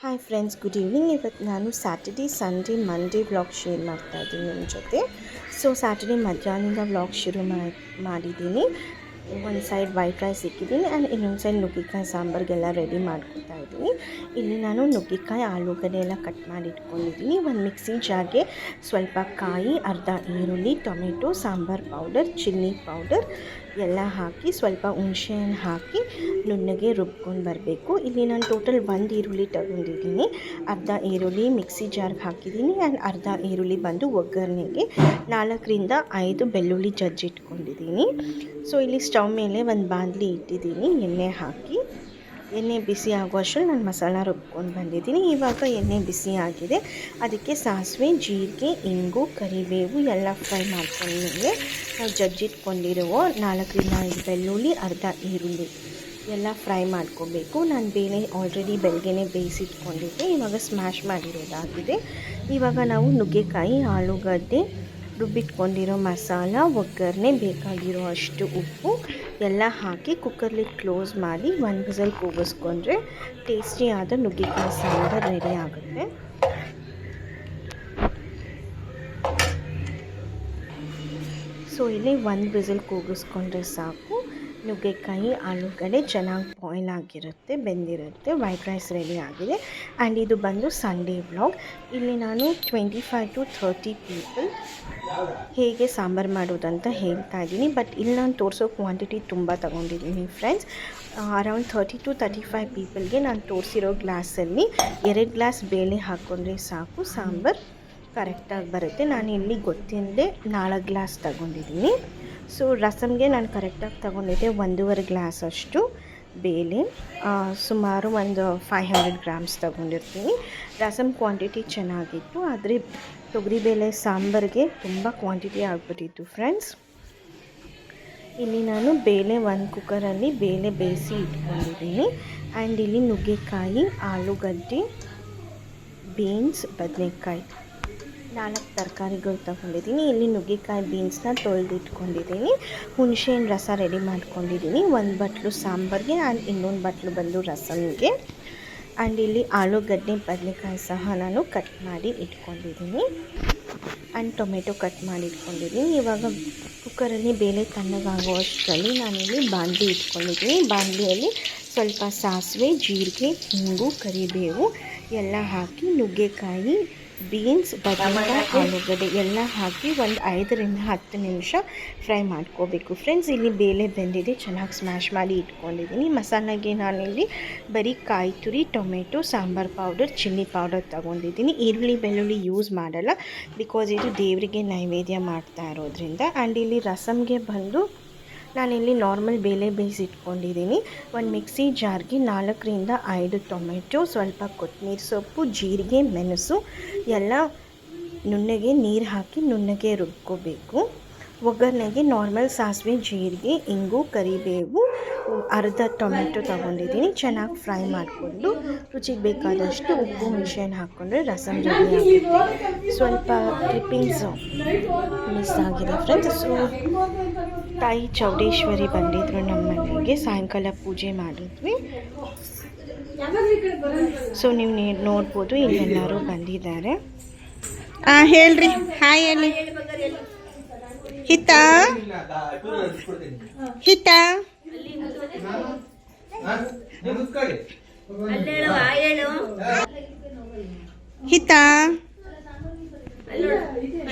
Hi friends, good evening. ಇವತ್ತು ನಾನು Saturday, Sunday, Monday vlog share ಮಾಡ್ತಾ ಇದ್ದೀನಿ ನಿಮ್ಮ ಜೊತೆ. ಸೊ ಸ್ಯಾಟರ್ಡೇ ಮಧ್ಯಾಹ್ನದಿಂದ ವ್ಲಾಗ್ ಶುರು ಮಾಡಿದ್ದೀನಿ. ಒಂದು ಸೈಡ್ ವೈಟ್ ರೈಸ್ ಇಕ್ಕಿದ್ದೀನಿ ಆ್ಯಂಡ್ ಇನ್ನೊಂದು ಸೈಡ್ ನುಗ್ಗೆಕಾಯಿ ಸಾಂಬಾರಿಗೆಲ್ಲ ರೆಡಿ ಮಾಡ್ಕೊತಾ ಇದ್ದೀನಿ. ಇಲ್ಲಿ ನಾನು ನುಗ್ಗೆಕಾಯಿ ಆಲೂಗಡ್ಡೆ ಎಲ್ಲ ಕಟ್ ಮಾಡಿ ಇಟ್ಕೊಂಡಿದ್ದೀನಿ. ಒಂದು ಮಿಕ್ಸಿ ಜಾರ್ಗೆ ಸ್ವಲ್ಪ ಕಾಯಿ, ಅರ್ಧ ಈರುಳ್ಳಿ, tomato, sambar powder, chilli powder ಎಲ್ಲ ಹಾಕಿ ಸ್ವಲ್ಪ ಹುಣಸೆಹಣ್ಣು ಹಾಕಿ ನುಣ್ಣಗೆ ರುಬ್ಕೊಂಡು ಬರಬೇಕು. ಇಲ್ಲಿ ನಾನು ಟೋಟಲ್ 1 ಈರುಳ್ಳಿ ತಗೊಂಡಿದ್ದೀನಿ. ಅರ್ಧ ಈರುಳ್ಳಿ ಮಿಕ್ಸಿ ಜಾರ್ಗೆ ಹಾಕಿದ್ದೀನಿ ಆ್ಯಂಡ್ ಅರ್ಧ ಈರುಳ್ಳಿ ಬಂದು ಒಗ್ಗರಣೆಗೆ 4ರಿಂದ 5 ಬೆಳ್ಳುಳ್ಳಿ ಜಜ್ಜಿಟ್ಕೊಂಡಿದ್ದೀನಿ. ಸೊ ಇಲ್ಲಿ ಸ್ಟವ್ ಮೇಲೆ ಒಂದು ಬಾಣಲಿ ಇಟ್ಟಿದ್ದೀನಿ. ಎಣ್ಣೆ ಹಾಕಿ ಎಣ್ಣೆ ಬಿಸಿ ಆಗುವಷ್ಟು ನಾನು ಮಸಾಲ ರುಬ್ಕೊಂಡು ಬಂದಿದ್ದೀನಿ. ಇವಾಗ ಎಣ್ಣೆ ಬಿಸಿ ಆಗಿದೆ, ಅದಕ್ಕೆ ಸಾಸಿವೆ, ಜೀರಿಗೆ, ಇಂಗು, ಕರಿಬೇವು ಎಲ್ಲ ಫ್ರೈ ಮಾಡ್ಕೊಂಡ್ಮೇಲೆ ನಾವು ಜಜ್ಜಿಟ್ಕೊಂಡಿರುವ 4ರಿಂದ 5 ಬೆಳ್ಳುಳ್ಳಿ, ಅರ್ಧ ಈರುಳ್ಳಿ ಎಲ್ಲ ಫ್ರೈ ಮಾಡ್ಕೋಬೇಕು. ನಾನು ಬೇಳೆ ಆಲ್ರೆಡಿ ಬೆಳಗ್ಗೆನೇ ಬೇಯಿಸಿಟ್ಕೊಂಡಿದ್ದೆ, ಇವಾಗ ಸ್ಮ್ಯಾಶ್ ಮಾಡಿರೋದಾಗಿದೆ. ಇವಾಗ ನಾವು ನುಗ್ಗೆಕಾಯಿ, ಆಲೂಗಡ್ಡೆ, ರುಬ್ಬಿಟ್ಕೊಂಡಿರೋ ಮಸಾಲ, ಒಗ್ಗರಣೆ, ಬೇಕಾಗಿರೋ ಅಷ್ಟು ಉಪ್ಪು ಎಲ್ಲ ಹಾಕಿ ಕುಕ್ಕರ್ಲಿ ಕ್ಲೋಸ್ ಮಾಡಿ 1 ವಿಸಲ್ ಕೂಗಿಸ್ಕೊಂಡ್ರೆ ಟೇಸ್ಟಿಯಾದ ನುಗ್ಗೆಕಾಯಿ ಸಾಂಬಾರು ರೆಡಿ ಆಗುತ್ತೆ. ಸೊ ಇಲ್ಲಿ 1 ವಿಸಲ್ ಕೂಗಿಸ್ಕೊಂಡ್ರೆ ಸಾಕು. ನುಗ್ಗೆಕಾಯಿ ಆಲೂಗಡ್ಡೆ ಚೆನ್ನಾಗಿ ಬಾಯ್ಲ್ ಆಗಿರುತ್ತೆ, ಬೆಂದಿರುತ್ತೆ. ವೈಟ್ ರೈಸ್ ರೆಡಿ ಆಗಿದೆ. ಆ್ಯಂಡ್ ಇದು ಬಂದು ಸಂಡೇ ವ್ಲಾಗ್. ಇಲ್ಲಿ ನಾನು 25 to 30 ಪೀಪಲ್ ಹೇಗೆ ಸಾಂಬಾರು ಮಾಡೋದಂತ ಹೇಳ್ತಾ ಇದ್ದೀನಿ. ಬಟ್ ಇಲ್ಲಿ ನಾನು ತೋರಿಸೋ ಕ್ವಾಂಟಿಟಿ ತುಂಬ ತಗೊಂಡಿದ್ದೀನಿ ಫ್ರೆಂಡ್ಸ್. ಅರೌಂಡ್ 30 to 35 ಪೀಪಲ್ಗೆ ನಾನು ತೋರಿಸಿರೋ ಗ್ಲಾಸಲ್ಲಿ 2 ಗ್ಲಾಸ್ ಬೇಳೆ ಹಾಕ್ಕೊಂಡ್ರೆ ಸಾಕು, ಸಾಂಬಾರು ಕರೆಕ್ಟಾಗಿ ಬರುತ್ತೆ. ನಾನು ಇಲ್ಲಿ ಗೊತ್ತಿಲ್ಲದೆ 4 ಗ್ಲಾಸ್ ತಗೊಂಡಿದ್ದೀನಿ. ಸೊ ರಸಮ್ಗೆ ನಾನು ಕರೆಕ್ಟಾಗಿ ತೊಗೊಂಡಿದ್ದೆ 1.5 ಗ್ಲಾಸ್ ಅಷ್ಟು ಬೇಳೆ, ಸುಮಾರು ಒಂದು 500 ಗ್ರಾಮ್ಸ್ ತೊಗೊಂಡಿರ್ತೀನಿ. ರಸಮ್ ಕ್ವಾಂಟಿಟಿ ಚೆನ್ನಾಗಿತ್ತು, ಆದರೆ ತೊಗರಿಬೇಳೆ ಸಾಂಬಾರಿಗೆ ತುಂಬ ಕ್ವಾಂಟಿಟಿ ಆಗಿಬಿಟ್ಟಿತ್ತು ಫ್ರೆಂಡ್ಸ್. ಇಲ್ಲಿ ನಾನು ಬೇಳೆ ಒಂದು ಕುಕ್ಕರಲ್ಲಿ ಬೇಳೆ ಬೇಯಿಸಿ ಇಟ್ಕೊಂಡಿದ್ದೀನಿ. ಆ್ಯಂಡ್ ಇಲ್ಲಿ ನುಗ್ಗೆಕಾಯಿ, ಆಲೂಗಡ್ಡೆ, ಬೀನ್ಸ್, ಬದನೆಕಾಯಿ 4 ತರಕಾರಿಗಳು ತೊಗೊಂಡಿದ್ದೀನಿ. ಇಲ್ಲಿ ನುಗ್ಗೆಕಾಯಿ ಬೀನ್ಸ್ನ ತೊಳೆದಿಟ್ಕೊಂಡಿದ್ದೀನಿ. ಹುಣಸೆಹಣ್ಣು ರಸ ರೆಡಿ ಮಾಡ್ಕೊಂಡಿದ್ದೀನಿ. 1 ಬಟ್ಲು ಸಾಂಬಾರಿಗೆ ಆ್ಯಂಡ್ ಇನ್ನೊಂದು ಬಟ್ಲು ಬಂದು ರಸಮ್ಗೆ. ಆ್ಯಂಡ್ ಇಲ್ಲಿ ಆಲೂಗಡ್ಡೆ, ಬದನೆಕಾಯಿ ಸಹ ನಾನು ಕಟ್ ಮಾಡಿ ಇಟ್ಕೊಂಡಿದ್ದೀನಿ. ಆ್ಯಂಡ್ ಟೊಮೆಟೊ ಕಟ್ ಮಾಡಿ ಇಟ್ಕೊಂಡಿದ್ದೀನಿ. ಇವಾಗ ಕುಕ್ಕರಲ್ಲಿ ಬೇಳೆ ತಣ್ಣಗಾಗುವಷ್ಟರಲ್ಲಿ ನಾನಿಲ್ಲಿ ಬಾಣಲಿ ಇಟ್ಕೊಂಡಿದ್ದೀನಿ. ಬಾಣಲಿಯಲ್ಲಿ ಸ್ವಲ್ಪ ಸಾಸಿವೆ, ಜೀರಿಗೆ, ಇಂಗು, ಕರಿಬೇವು ಎಲ್ಲ ಹಾಕಿ ನುಗ್ಗೆಕಾಯಿ, ಬೀನ್ಸ್, ಬದನೆಕಾಯಿ, ಆಲೂಗಡ್ಡೆ ಎಲ್ಲ ಹಾಕಿ ಒಂದು 5ರಿಂದ 10 ನಿಮಿಷ ಫ್ರೈ ಮಾಡ್ಕೋಬೇಕು ಫ್ರೆಂಡ್ಸ್. ಇಲ್ಲಿ ಬೇಳೆ ಬೆಂದಿದೆ, ಚೆನ್ನಾಗಿ ಸ್ಮ್ಯಾಶ್ ಮಾಡಿ ಇಟ್ಕೊಂಡಿದ್ದೀನಿ. ಮಸಾಲೆಗೆ ನಾನಿಲ್ಲಿ ಬರೀ ಕಾಯಿ ತುರಿ, tomato, sambar powder, chilli powder ತೊಗೊಂಡಿದ್ದೀನಿ. ಈರುಳ್ಳಿ ಬೆಳ್ಳುಳ್ಳಿ ಯೂಸ್ ಮಾಡಲ್ಲ, ಬಿಕಾಸ್ ಇದು ದೇವರಿಗೆ ನೈವೇದ್ಯ ಮಾಡ್ತಾ ಇರೋದ್ರಿಂದ. ಆ್ಯಂಡ್ ಇಲ್ಲಿ ರಸಮ್ಗೆ ಬಂದು ನಾನಿಲ್ಲಿ ನಾರ್ಮಲ್ ಬೇಳೆ ಬೇಯಿಸಿಟ್ಕೊಂಡಿದ್ದೀನಿ. ಒಂದು ಮಿಕ್ಸಿ ಜಾರ್ಗೆ 4ರಿಂದ 5 ಟೊಮೆಟೊ, ಸ್ವಲ್ಪ ಕೊತ್ತಂಬರಿ ಸೊಪ್ಪು, ಜೀರಿಗೆ, ಮೆಣಸು ಎಲ್ಲ ನುಣ್ಣಗೆ ನೀರು ಹಾಕಿ ನುಣ್ಣಗೆ ರುಬ್ಕೋಬೇಕು. ಒಗ್ಗರಣೆಗೆ ನಾರ್ಮಲ್ ಸಾಸಿವೆ, ಜೀರಿಗೆ, ಇಂಗು, ಕರಿಬೇವು, ಅರ್ಧ ಟೊಮೆಟೊ ತೊಗೊಂಡಿದ್ದೀನಿ. ಚೆನ್ನಾಗಿ ಫ್ರೈ ಮಾಡಿಕೊಂಡು ರುಚಿಗೆ ಬೇಕಾದಷ್ಟು ಉಪ್ಪು, ಹುಣಸೆಹಣ್ಣು ಹಾಕ್ಕೊಂಡ್ರೆ ರಸಮ್ ರೆಡಿ ಆಗುತ್ತೆ. ಸ್ವಲ್ಪ ಕ್ಲಿಪ್ಪಿಂಗ್ಸ್ ಮಿಸ್ ಆಗಿದೆ ಫ್ರೆಂಡ್ಸ್. ಸೊ ತಾಯಿ ಚೌಡೇಶ್ವರಿ ಬಂದಿದ್ದರು ನಮ್ಮ ಮನೆಗೆ, ಸಾಯಂಕಾಲ ಪೂಜೆ ಮಾಡಿದ್ವಿ. ಸೊ ನೀವು ನೋಡ್ಬೋದು ಇಲ್ಲಿ ಎಲ್ಲರೂ ಬಂದಿದ್ದಾರೆ. ಹೇಳ್ರಿ ಹಾಯ್ ಹೇಳಿ. ಹಿತ ಹಿತ ಹಿತ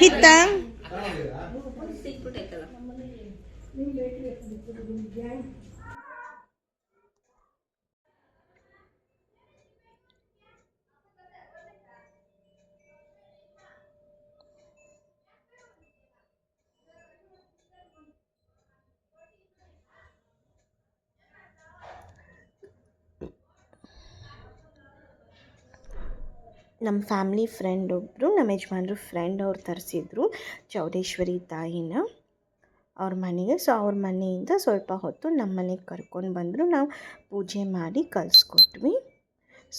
ಹಿತ ನಮ್ಮ ಫ್ಯಾಮ್ಲಿ ಫ್ರೆಂಡ್ ಒಬ್ಬರು, ನಮ್ಮ ಯಜಮಾನ್ರು ಫ್ರೆಂಡ್ ಅವ್ರು ತರಿಸಿದ್ರು ಚೌಡೇಶ್ವರಿ ತಾಯಿನ ಅವ್ರ ಮನೆಗೆ. ಸೊ ಅವ್ರ ಮನೆಯಿಂದ ಸ್ವಲ್ಪ ಹೊತ್ತು ನಮ್ಮ ಮನೆಗೆ ಕರ್ಕೊಂಡು ಬಂದರು. ನಾವು ಪೂಜೆ ಮಾಡಿ ಕಳಿಸ್ಕೊಟ್ವಿ.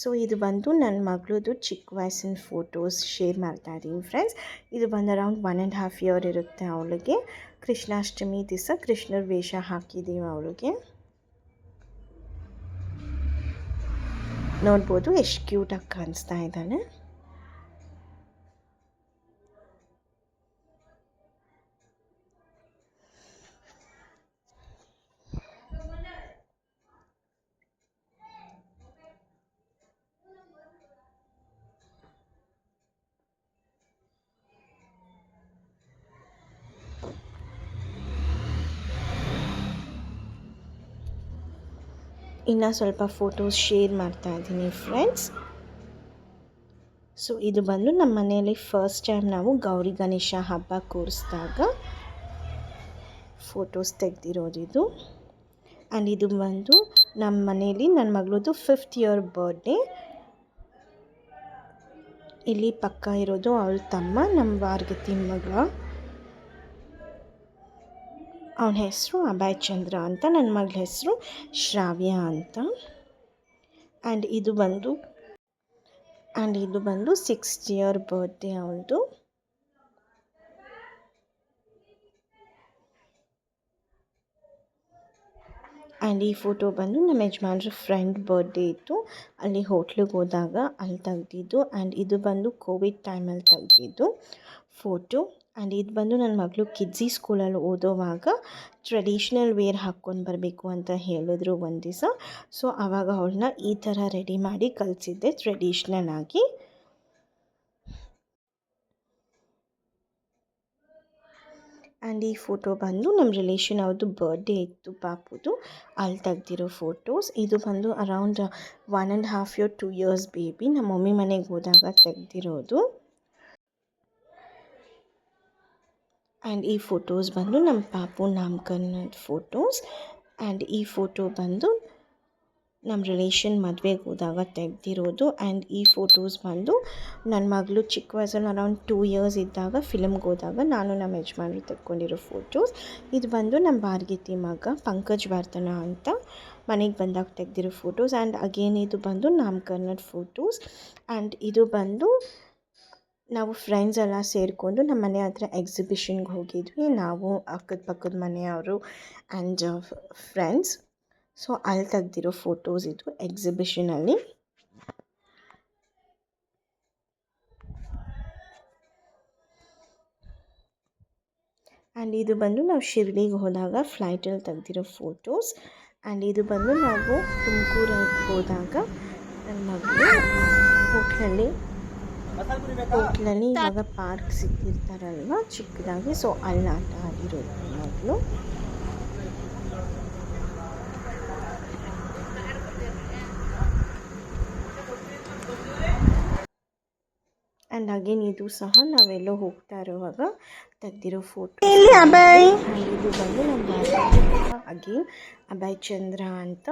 ಸೊ ಇದು ಬಂದು ನನ್ನ ಮಗಳದು ಚಿಕ್ಕ ವಯಸ್ಸಿನ ಫೋಟೋಸ್ ಶೇರ್ ಮಾಡ್ತಾಯಿದ್ದೀನಿ ಫ್ರೆಂಡ್ಸ್. ಇದು ಬಂದು ಅರೌಂಡ್ 1.5 ಇಯರ್ ಇರುತ್ತೆ ಅವಳಿಗೆ. ಕೃಷ್ಣಾಷ್ಟಮಿ ದಿವಸ ಕೃಷ್ಣರ ವೇಷ ಹಾಕಿದ್ದೀವಿ ಅವಳಿಗೆ. ನೋಡ್ಬೋದು ಎಷ್ಟು ಕ್ಯೂಟಾಗಿ ಕಾಣಿಸ್ತಾ ಇದ್ದಾನೆ. ಇನ್ನು ಸ್ವಲ್ಪ ಫೋಟೋಸ್ ಶೇರ್ ಮಾಡ್ತಾ ಇದ್ದೀನಿ ಫ್ರೆಂಡ್ಸ್. ಸೊ ಇದು ಬಂದು ನಮ್ಮ ಮನೆಯಲ್ಲಿ ಫಸ್ಟ್ ಟೈಮ್ ನಾವು ಗೌರಿ ಗಣೇಶ ಹಬ್ಬ ಕೂರಿಸಿದಾಗ ಫೋಟೋಸ್ ತೆಗೆದಿರೋದಿದು. ಆ್ಯಂಡ್ ಇದು ಬಂದು ನಮ್ಮ ಮನೆಯಲ್ಲಿ ನನ್ನ ಮಗಳದ್ದು 5th ಇಯರ್ ಬರ್ಡೇ. ಇಲ್ಲಿ ಪಕ್ಕ ಇರೋದು ಅವಳ ತಮ್ಮ, ನಮ್ಮ ವಾರ್ಗತಿ ಮಗ. ಅವನ ಹೆಸರು ಅಭಯ್ ಚಂದ್ರ ಅಂತ, ನನ್ನ ಮಗಳ ಹೆಸರು ಶ್ರಾವ್ಯ ಅಂತ. ಆ್ಯಂಡ್ ಇದು ಬಂದು 6th ಇಯರ್ ಬರ್ಡೇ ಅವಳದು. ಆ್ಯಂಡ್ ಈ ಫೋಟೋ ಬಂದು ನಮ್ಮ ಯಜಮಾನ್ರ ಫ್ರೆಂಡ್ ಬರ್ಡೇ ಇತ್ತು, ಅಲ್ಲಿ ಹೋಟ್ಲಿಗೆ ಹೋದಾಗ ಅಲ್ಲಿ ತೆಗ್ದಿದ್ದು. ಆ್ಯಂಡ್ ಇದು ಬಂದು ಕೋವಿಡ್ ಟೈಮಲ್ಲಿ ತೆಗ್ದಿದ್ದು ಫೋಟೋ. ಆ್ಯಂಡ್ ಇದು ಬಂದು ನನ್ನ ಮಗಳು ಕಿಡ್ಸಿ ಸ್ಕೂಲಲ್ಲಿ ಓದೋವಾಗ ಟ್ರೆಡಿಷ್ನಲ್ ವೇರ್ ಹಾಕ್ಕೊಂಡು ಬರಬೇಕು ಅಂತ ಹೇಳಿದ್ರು ಒಂದು ದಿವಸ. ಸೊ ಆವಾಗ ಅವಳನ್ನ ಈ ಥರ ರೆಡಿ ಮಾಡಿ ಕಳಿಸಿದ್ದೆ ಟ್ರೆಡಿಷ್ನಲ್ ಆಗಿ. ಆ್ಯಂಡ್ ಈ ಫೋಟೋ ಬಂದು ನಮ್ಮ ರಿಲೇಷನ್ ಅವ್ರದ್ದು ಬರ್ಡೇ ಇತ್ತು ಪಾಪುದು, ಅಲ್ಲಿ ತೆಗ್ದಿರೋ ಫೋಟೋಸ್. ಇದು ಬಂದು ಅರೌಂಡ್ 1.5 year 2 years ಬೇಬಿ, ನಮ್ಮ ಮಮ್ಮಿ ಮನೆಗೆ ಹೋದಾಗ ತೆಗ್ದಿರೋದು. ಆ್ಯಂಡ್ ಈ ಫೋಟೋಸ್ ಬಂದು ನಮ್ಮ ಪಾಪು ನಾಮಕರಣದ ಫೋಟೋಸ್. ಆ್ಯಂಡ್ ಈ ಫೋಟೋ ಬಂದು ನಮ್ಮ ರಿಲೇಷನ್ ಮದುವೆಗೆ ಹೋದಾಗ ತೆಗ್ದಿರೋದು. ಆ್ಯಂಡ್ ಈ ಫೋಟೋಸ್ ಬಂದು ನನ್ನ ಮಗಳು ಚಿಕ್ಕ ವಯಸ್ಸಲ್ಲಿ ಅರೌಂಡ್ 2 years ಇದ್ದಾಗ ಫಿಲಮ್ಗೆ ಹೋದಾಗ ನಾನು ನಮ್ಮ ಯಜಮಾನ್ರು ತೆಕ್ಕೊಂಡಿರೋ ಫೋಟೋಸ್. ಇದು ಬಂದು ನಮ್ಮ ಭಾರ್ಗತಿ ಮಗ ಪಂಕಜ್ ವರ್ತನ ಅಂತ ಮನೆಗೆ ಬಂದಾಗ ತೆಗ್ದಿರೋ ಫೋಟೋಸ್. ಆ್ಯಂಡ್ ಅಗೇನ್ ಇದು ಬಂದು ನಾಮಕರಣದ ಫೋಟೋಸ್. ಆ್ಯಂಡ್ ಇದು ಬಂದು ನಾವು ಫ್ರೆಂಡ್ಸ್ ಎಲ್ಲ ಸೇರಿಕೊಂಡು ನಮ್ಮ ಮನೆ ಹತ್ರ ಎಕ್ಸಿಬಿಷನ್ಗೆ ಹೋಗಿದ್ವಿ, ನಾವು ಅಕ್ಕಪಕ್ಕದ ಮನೆಯವರು ಆ್ಯಂಡ್ ಫ್ರೆಂಡ್ಸ್. ಸೊ ಅಲ್ಲಿ ತೆಗ್ದಿರೋ ಫೋಟೋಸ್ ಇದು ಎಕ್ಸಿಬಿಷನಲ್ಲಿ. ಆ್ಯಂಡ್ ಇದು ಬಂದು ನಾವು ಶಿರ್ಡಿಗೆ ಹೋದಾಗ ಫ್ಲೈಟಲ್ಲಿ ತೆಗ್ದಿರೋ ಫೋಟೋಸ್. ಆ್ಯಂಡ್ ಇದು ಬಂದು ನಾವು ತುಮಕೂರಿಗೆ ಹೋದಾಗ ನನ್ನ ಮಗಳು ಹೋಟ್ಲಲ್ಲಿ ಇವಾಗ ಪಾರ್ಕ್ ಸಿಕ್ಕಿರ್ತಾರಲ್ವ ಚಿಕ್ಕದಾಗಿ, ಸೊ ಅಲ್ಲಿ ಆಟ ಆಡಿರೋದು ಮಗಳು. ಆ್ಯಂಡ್ ಅಗೇನ್ ಇದು ಸಹ ನಾವೆಲ್ಲೋ ಹೋಗ್ತಾ ಇರೋವಾಗ ತೆಗ್ದಿರೋ ಫೋಟೋ. ಇದು ಬಂದು ನಮ್ಮ ಅಗೇನ್ ಅಭಯ್ ಚಂದ್ರ ಅಂತ.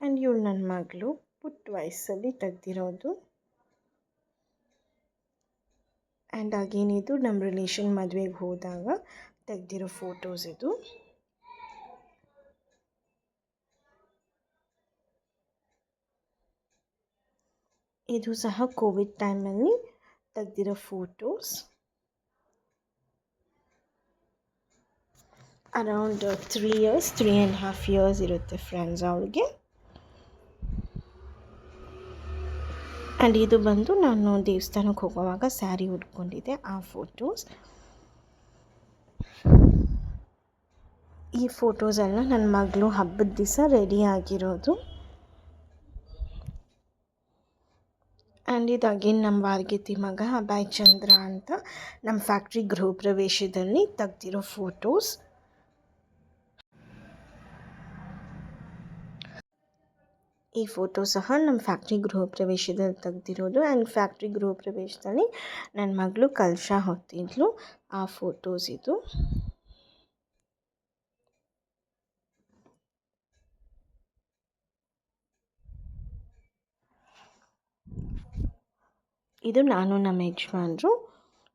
ಆ್ಯಂಡ್ ಇವಳು ನನ್ನ ಮಗಳು ಪುಟ್ಟ ವಯಸ್ಸಲ್ಲಿ ತೆಗ್ದಿರೋದು. ಆ್ಯಂಡ್ ಅಗೇನ್ ಇದು ನಮ್ಮ ರಿಲೇಷನ್ ಮದುವೆಗೆ ಹೋದಾಗ ತೆಗ್ದಿರೋ ಫೋಟೋಸ್ ಇದು. ಇದು ಸಹ ಕೋವಿಡ್ ಟೈಮಲ್ಲಿ ತೆಗ್ದಿರೋ ಫೋಟೋಸ್. ಅರೌಂಡ್ 3.5 years ಇರುತ್ತೆ ಫ್ರೆಂಡ್ಸ್ ಅವಳಿಗೆ. ಆ್ಯಂಡ್ ಇದು ಬಂದು ನಾನು ದೇವಸ್ಥಾನಕ್ಕೆ ಹೋಗುವಾಗ ಸ್ಯಾರಿ ಉಟ್ಕೊಂಡಿದ್ದೆ ಆ ಫೋಟೋಸ್. ಈ ಫೋಟೋಸ್ ಎಲ್ಲ ನನ್ನ ಮಗಳು ಹಬ್ಬದ ದಿವಸ ರೆಡಿ ಆಗಿರೋದು. ಆ್ಯಂಡ್ ಇದು ಅಗೇನ್ ನಮ್ಮ ವಾರ್ಗತಿ ಮಗ ಅಭಯ್ ಚಂದ್ರ ಅಂತ ನಮ್ಮ ಫ್ಯಾಕ್ಟ್ರಿ ಗೃಹ ಪ್ರವೇಶದಲ್ಲಿ ತೆಗ್ದಿರೋ ಫೋಟೋಸ್. ಈ ಫೋಟೋ ಸಹ ನಮ್ಮ ಫ್ಯಾಕ್ಟ್ರಿ ಗೃಹ ಪ್ರವೇಶದಲ್ಲಿ ತೆಗ್ದಿರೋದು. ಆ್ಯಂಡ್ ಫ್ಯಾಕ್ಟ್ರಿ ಗೃಹ ಪ್ರವೇಶದಲ್ಲಿ ನನ್ನ ಮಗಳು ಕಲಶ ಹೊತ್ತಿದ್ಲು, ಆ ಫೋಟೋಸ್ ಇದು. ಇದು ನಾನು ನಮ್ಮ ಯಜಮಾನ್ರು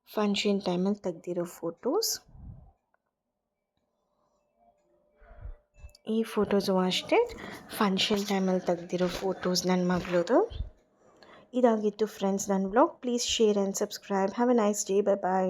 ಫಂಕ್ಷನ್ ಟೈಮಲ್ಲಿ ತೆಗ್ದಿರೋ ಫೋಟೋಸ್. ಈ ಫೋಟೋಸು ಅಷ್ಟೇ ಫಂಕ್ಷನ್ ಟೈಮಲ್ಲಿ ತೆಗ್ದಿರೋ ಫೋಟೋಸ್ ನನ್ನ ಮಗಳದು. ಇದಾಗಿತ್ತು ಫ್ರೆಂಡ್ಸ್ ನನ್ನ vlog. Please share and subscribe. Have a nice day. Bye bye.